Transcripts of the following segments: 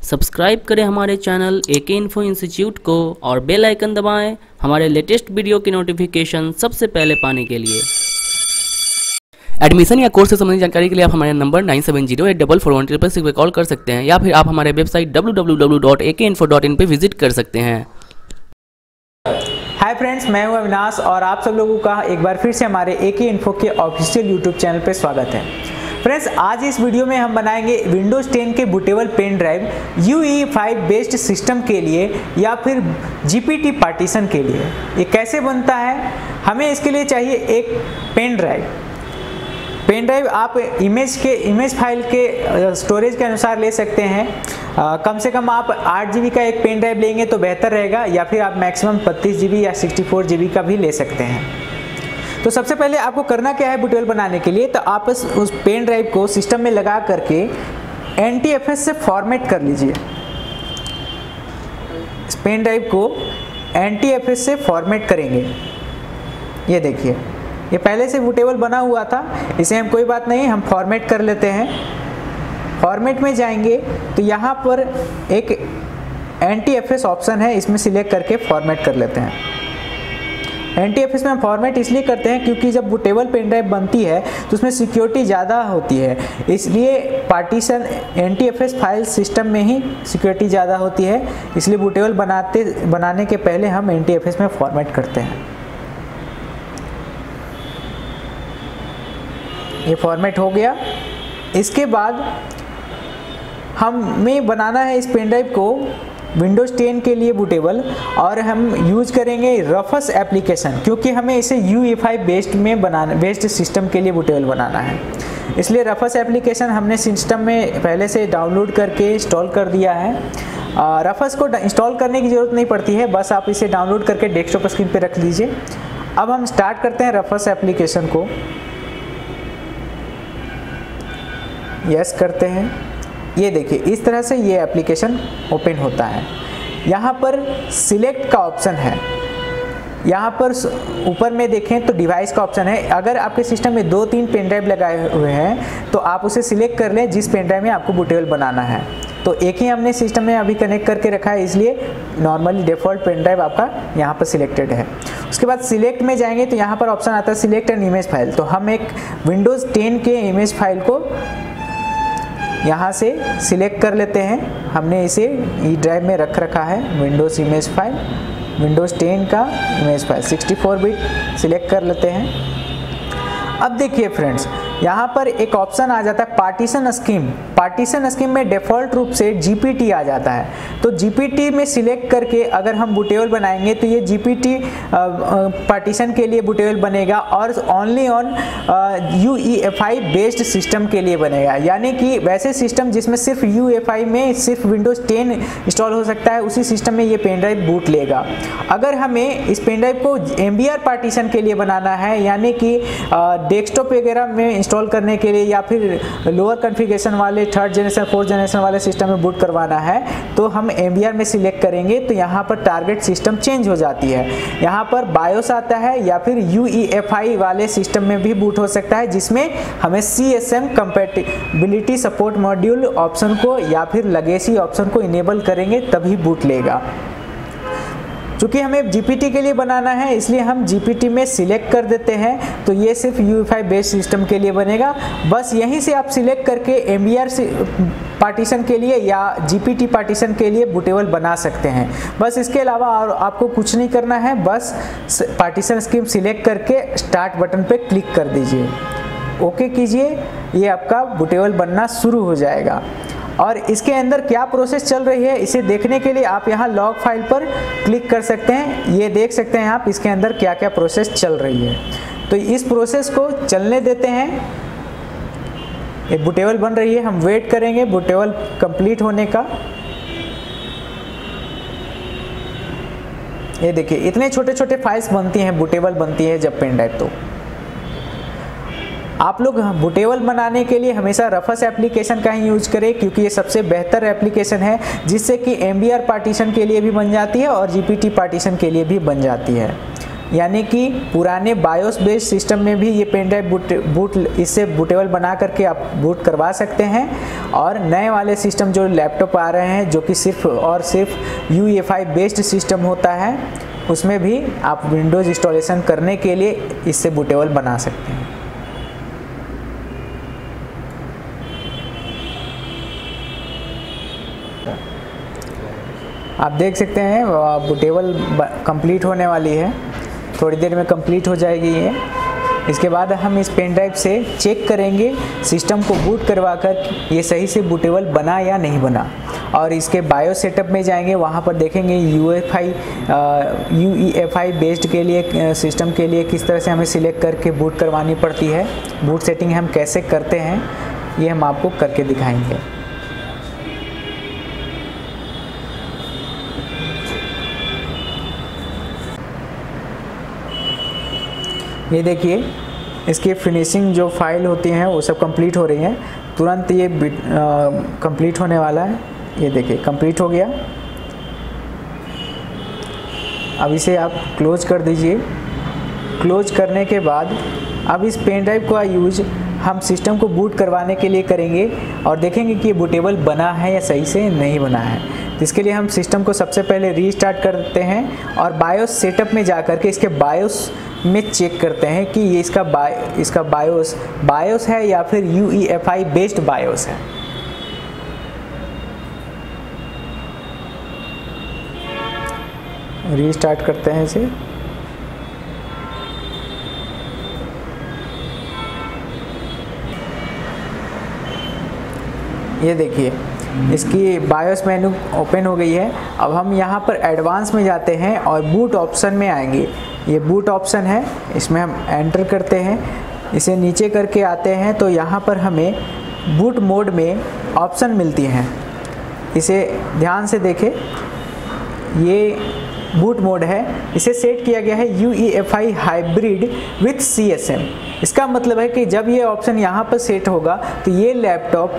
Subscribe करें हमारे channel एके info institute को और बेल आइकन दबाएं हमारे लेटेस्ट वीडियो की नोटिफिकेशन सबसे पहले पाने के लिए। एडमिशन या कोर्स से संबंधित जानकारी के लिए आप हमारे नंबर 97084416 पर कॉल कर सकते हैं या फिर आप हमारे वेबसाइट www.akeinfo.in पे विजिट कर सकते हैं। हाय फ्रेंड्स, मैं हूं अविनाश और आप सब लोगों का एक बार फिर से हमारे एके इन्फो के ऑफिशियल यूट्यूब चैनल पे स्वागत है। फ्रेंड्स, आज इस वीडियो में हम बनाएंगे विंडोज 10 के bootable pen drive UE5 based system के लिए या फिर GPT पार्टीशन के लिए। ये कैसे बनता है? हमें इसके लिए चाहिए एक पेन ड्राइव। पेन ड्राइव आप इमेज फाइल के स्टोरेज के अनुसार ले सकते हैं। कम से कम आप 8 GB का एक पेन ड्राइव लेंगे तो बेहतर रहेगा, या फिर आप मैक्सिमम 32 GB या 64 GB का भी ले सकते हैं। तो सबसे पहले आपको करना क्या है बूटेबल बनाने के लिए, तो आप उस पेन ड्राइव को सिस्टम में लगा करके NTFS से फॉर्मेट कर लीजिए। इस पेन ड्राइव को NTFS से फॉर्मेट करेंगे। ये देखिए, ये पहले से बूटेबल बना हुआ था, इसे हम कोई बात नहीं, हम फॉर्मेट कर लेते हैं। फॉर्मेट में जाएंगे तो यहाँ पर एक NTFS ऑप्शन है, इसमें सिलेक्ट करके फॉर्मेट कर लेते हैं। NTFS में हम फॉर्मेट इसलिए करते हैं क्योंकि जब बूटेबल पेन ड्राइव बनती है तो उसमें सिक्योरिटी ज़्यादा होती है, इसलिए पार्टीशन NTFS फाइल सिस्टम में ही सिक्योरिटी ज़्यादा होती है, इसलिए बूटेबल बनाने के पहले हम NTFS में फॉर्मेट करते हैं। ये फॉर्मेट हो गया। इसके बाद हमें बनाना है इस पेन ड्राइव को विंडोज 10 के लिए बूटेबल, और हम यूज करेंगे रफस एप्लीकेशन, क्योंकि हमें इसे UE5 बेस्ड सिस्टम के लिए बूटेबल बनाना है। इसलिए रफस एप्लीकेशन हमने सिस्टम में पहले से डाउनलोड करके इंस्टॉल कर दिया है। रफस को इंस्टॉल करने की ज़रूरत नहीं पड़ती है, बस आप इसे डाउनलोड करके डेस्कटॉप स्क्रीन पर रख लीजिए। अब हम स्टार्ट करते हैं रफस एप्लीकेशन को। यस करते हैं। ये देखिए, इस तरह से ये एप्लीकेशन ओपन होता है। यहाँ पर सिलेक्ट का ऑप्शन है, यहाँ पर ऊपर में देखें तो डिवाइस का ऑप्शन है। अगर आपके सिस्टम में 2-3 पेन ड्राइव लगाए हुए हैं तो आप उसे सिलेक्ट कर लें जिस पेन ड्राइव में आपको बूटेबल बनाना है। तो एक ही हमने सिस्टम में अभी कनेक्ट करके रखा है, इसलिए नॉर्मली डिफ़ॉल्ट पेन ड्राइव आपका यहाँ पर सिलेक्टेड है। उसके बाद सिलेक्ट में जाएंगे तो यहाँ पर ऑप्शन आता है सिलेक्ट एन इमेज फाइल। तो हम एक विंडोज़ 10 के इमेज फाइल को यहाँ से सिलेक्ट कर लेते हैं। हमने इसे ई ड्राइव में रख रखा है, विंडोज़ इमेज फाइल, विंडोज़ 10 का इमेज फाइल 64 बिट सिलेक्ट कर लेते हैं। अब देखिए फ्रेंड्स, यहाँ पर एक ऑप्शन आ जाता है पार्टीशन स्कीम। पार्टीशन स्कीम में डिफ़ॉल्ट रूप से GPT आ जाता है, तो GPT में सिलेक्ट करके अगर हम बूटेबल बनाएंगे तो ये GPT पार्टीशन के लिए बूटेबल बनेगा और only on UE5 based system के लिए बनेगा। यानी कि वैसे सिस्टम जिसमें सिर्फ UE5 में सिर्फ विंडोज़ 10 इंस्टॉल हो सकता है, उसी सिस्टम में ये पेन ड्राइव बूट लेगा। अगर हमें इस पेन ड्राइव को MBR पार्टीशन के लिए बनाना है, यानी कि डेस्कटॉप वगैरह में इंस्टॉल करने के लिए या फिर लोअर कॉन्फ़िगरेशन वाले 3rd जनरेशन 4th जनरेशन वाले सिस्टम में बूट करवाना है, तो हम MBR में सिलेक्ट करेंगे तो यहाँ पर टारगेट सिस्टम चेंज हो जाती है। यहाँ पर बायोस आता है या फिर UE5 वाले सिस्टम में भी बूट हो सकता है, जिसमें हमें CSM compatibility support module option को या फिर लेगेसी ऑप्शन को इनेबल करेंगे तभी बूट लेगा। चूँकि हमें GPT के लिए बनाना है, इसलिए हम GPT में सिलेक्ट कर देते हैं, तो ये सिर्फ UE5 बेस्ड सिस्टम के लिए बनेगा। बस यहीं से आप सिलेक्ट करके MBR पार्टीशन के लिए या GPT पार्टीशन के लिए बूटेबल बना सकते हैं। बस इसके अलावा और आपको कुछ नहीं करना है, बस पार्टीशन स्कीम सिलेक्ट करके स्टार्ट बटन पर क्लिक कर दीजिए, ओके कीजिए, ये आपका बूटेबल बनना शुरू हो जाएगा। और इसके अंदर क्या प्रोसेस चल रही है इसे देखने के लिए आप यहाँ लॉग फाइल पर क्लिक कर सकते हैं। ये देख सकते हैं आप इसके अंदर क्या क्या प्रोसेस चल रही है। तो इस प्रोसेस को चलने देते हैं। ये बूटेबल बन रही है, हम वेट करेंगे बूटेबल कंप्लीट होने का। ये देखिए, इतने छोटे छोटे फाइल्स बनती हैं, बूटेबल बनती है जब पेन ड्राइव। तो आप लोग बूटेबल बनाने के लिए हमेशा रफस एप्लीकेशन का ही यूज करें, क्योंकि ये सबसे बेहतर एप्लीकेशन है, जिससे कि MBR पार्टीशन के लिए भी बन जाती है और GPT पार्टीशन के लिए भी बन जाती है। यानी कि पुराने बायोस बेस्ड सिस्टम में भी ये पेन ड्राइव इससे बूटेबल बना करके आप बूट करवा सकते हैं। और नए वाले सिस्टम जो लैपटॉप आ रहे हैं जो कि सिर्फ और सिर्फ UEFI बेस्ड सिस्टम होता है, उसमें भी आप विंडोज़ इंस्टॉलेशन करने के लिए इससे बूटेबल बना सकते हैं। आप देख सकते हैं बूटेबल कंप्लीट होने वाली है, थोड़ी देर में कंप्लीट हो जाएगी ये। इसके बाद हम इस पेन ड्राइव से चेक करेंगे सिस्टम को बूट करवा कर ये सही से बूटेबल बना या नहीं बना। और इसके बायो सेटअप में जाएंगे, वहाँ पर देखेंगे UEFI बेस्ड के लिए सिस्टम के लिए किस तरह से हमें सिलेक्ट करके बूट करवानी पड़ती है, बूट सेटिंग हम कैसे करते हैं, ये हम आपको करके दिखाएंगे। ये देखिए इसकी फिनिशिंग जो फाइल होती हैं वो सब कंप्लीट हो रही हैं, तुरंत ये कंप्लीट होने वाला है। ये देखिए कंप्लीट हो गया। अब इसे आप क्लोज कर दीजिए। क्लोज करने के बाद अब इस पेन ड्राइव का यूज हम सिस्टम को बूट करवाने के लिए करेंगे और देखेंगे कि ये बूटेबल बना है या सही से नहीं बना है। तो इसके लिए हम सिस्टम को सबसे पहले रीस्टार्ट करते हैं और बायोस सेटअप में जा कर के इसके बायोस में चेक करते हैं कि ये इसका बायोस है या फिर UEFI बेस्ड बायोस है। रीस्टार्ट करते हैं इसे। ये देखिए इसकी बायोस मेनू ओपन हो गई है। अब हम यहाँ पर एडवांस में जाते हैं और बूट ऑप्शन में आएंगे। ये बूट ऑप्शन है, इसमें हम एंटर करते हैं। इसे नीचे करके आते हैं तो यहाँ पर हमें बूट मोड में ऑप्शन मिलती हैं। इसे ध्यान से देखें, ये बूट मोड है, इसे सेट किया गया है UEFI हाइब्रिड विथ CSM। इसका मतलब है कि जब ये ऑप्शन यहाँ पर सेट होगा तो ये लैपटॉप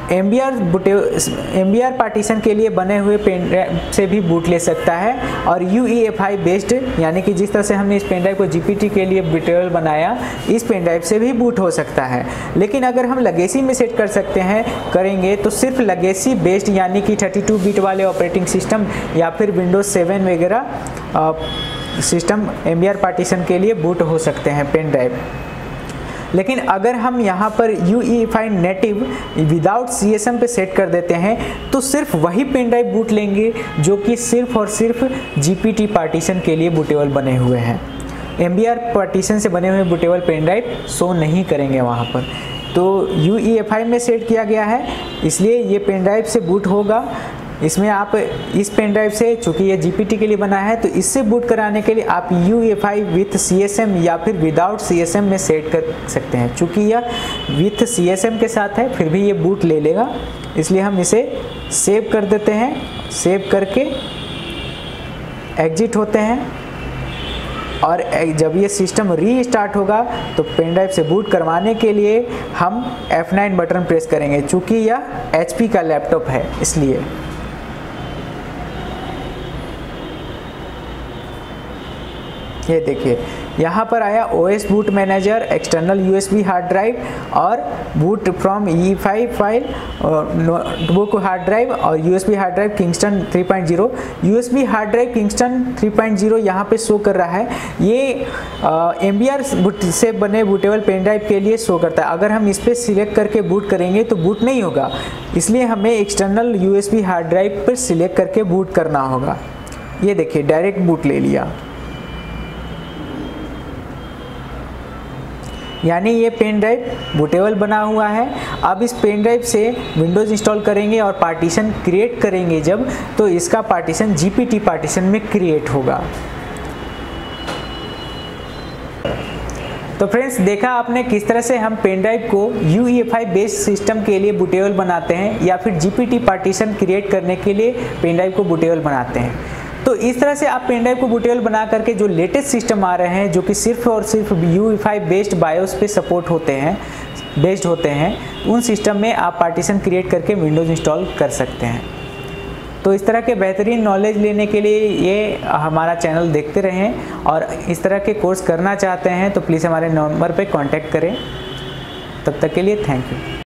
MBR पार्टीशन के लिए बने हुए पेन ड्राइव से भी बूट ले सकता है और UEFI बेस्ड, यानी कि जिस तरह से हमने इस पेन ड्राइव को GPT के लिए बूटेबल बनाया, इस पेन ड्राइव से भी बूट हो सकता है। लेकिन अगर हम लेगेसी में सेट करेंगे तो सिर्फ लेगेसी बेस्ड यानी कि 32 बिट वाले ऑपरेटिंग सिस्टम या फिर विंडोज़ 7 वगैरह सिस्टम MBR पार्टीशन के लिए बूट हो सकते हैं पेन ड्राइव। लेकिन अगर हम यहाँ पर UEFI नेटिव विदाउट CSM पे सेट कर देते हैं तो सिर्फ वही पेन ड्राइव बूट लेंगे जो कि सिर्फ और सिर्फ GPT पार्टीशन के लिए बूटेबल बने हुए हैं। MBR पार्टीशन से बने हुए बूटेबल पेन ड्राइव शो नहीं करेंगे वहाँ पर। तो UEFI में सेट किया गया है, इसलिए ये पेन ड्राइव से बूट होगा। इसमें आप इस पेन ड्राइव से, चूँकि ये GPT के लिए बना है, तो इससे बूट कराने के लिए आप UEFI विथ CSM या फिर विदाउट CSM में सेट कर सकते हैं। चूँकि यह विथ CSM के साथ है फिर भी ये बूट ले लेगा, इसलिए हम इसे सेव कर देते हैं। सेव करके एग्जिट होते हैं और जब ये सिस्टम रीस्टार्ट होगा तो पेन ड्राइव से बूट करवाने के लिए हम F9 बटन प्रेस करेंगे। चूँकि यह HP का लैपटॉप है इसलिए। ये देखिए यहाँ पर आया OS boot manager, external USB hard drive और boot from UEFI file, notebook hard drive और USB hard drive Kingston 3.0। USB hard drive Kingston 3.0 यहाँ पे शो कर रहा है। ये MBR से बने बूटेबल पेन ड्राइव के लिए शो करता है। अगर हम इस पर सिलेक्ट करके बूट करेंगे तो बूट नहीं होगा, इसलिए हमें एक्सटर्नल USB हार्ड ड्राइव पर सिलेक्ट करके बूट करना होगा। ये देखिए डायरेक्ट बूट ले लिया, यानी ये पेन ड्राइव बूटेबल बना हुआ है। अब इस पेन ड्राइव से विंडोज़ इंस्टॉल करेंगे और पार्टीशन क्रिएट करेंगे जब, तो इसका पार्टीशन GPT पार्टीशन में क्रिएट होगा। तो फ्रेंड्स, देखा आपने किस तरह से हम पेन ड्राइव को UEFI बेस्ड सिस्टम के लिए बूटेबल बनाते हैं या फिर GPT पार्टीशन क्रिएट करने के लिए पेन ड्राइव को बूटेबल बनाते हैं। तो इस तरह से आप पेन ड्राइव को बूटेबल बना करके जो लेटेस्ट सिस्टम आ रहे हैं जो कि सिर्फ और सिर्फ UEFI बेस्ड बायोस पे सपोर्ट होते हैं, बेस्ड होते हैं, उन सिस्टम में आप पार्टीशन क्रिएट करके विंडोज़ इंस्टॉल कर सकते हैं। तो इस तरह के बेहतरीन नॉलेज लेने के लिए ये हमारा चैनल देखते रहें, और इस तरह के कोर्स करना चाहते हैं तो प्लीज़ हमारे नंबर पे कांटेक्ट करें। तब तक के लिए थैंक यू।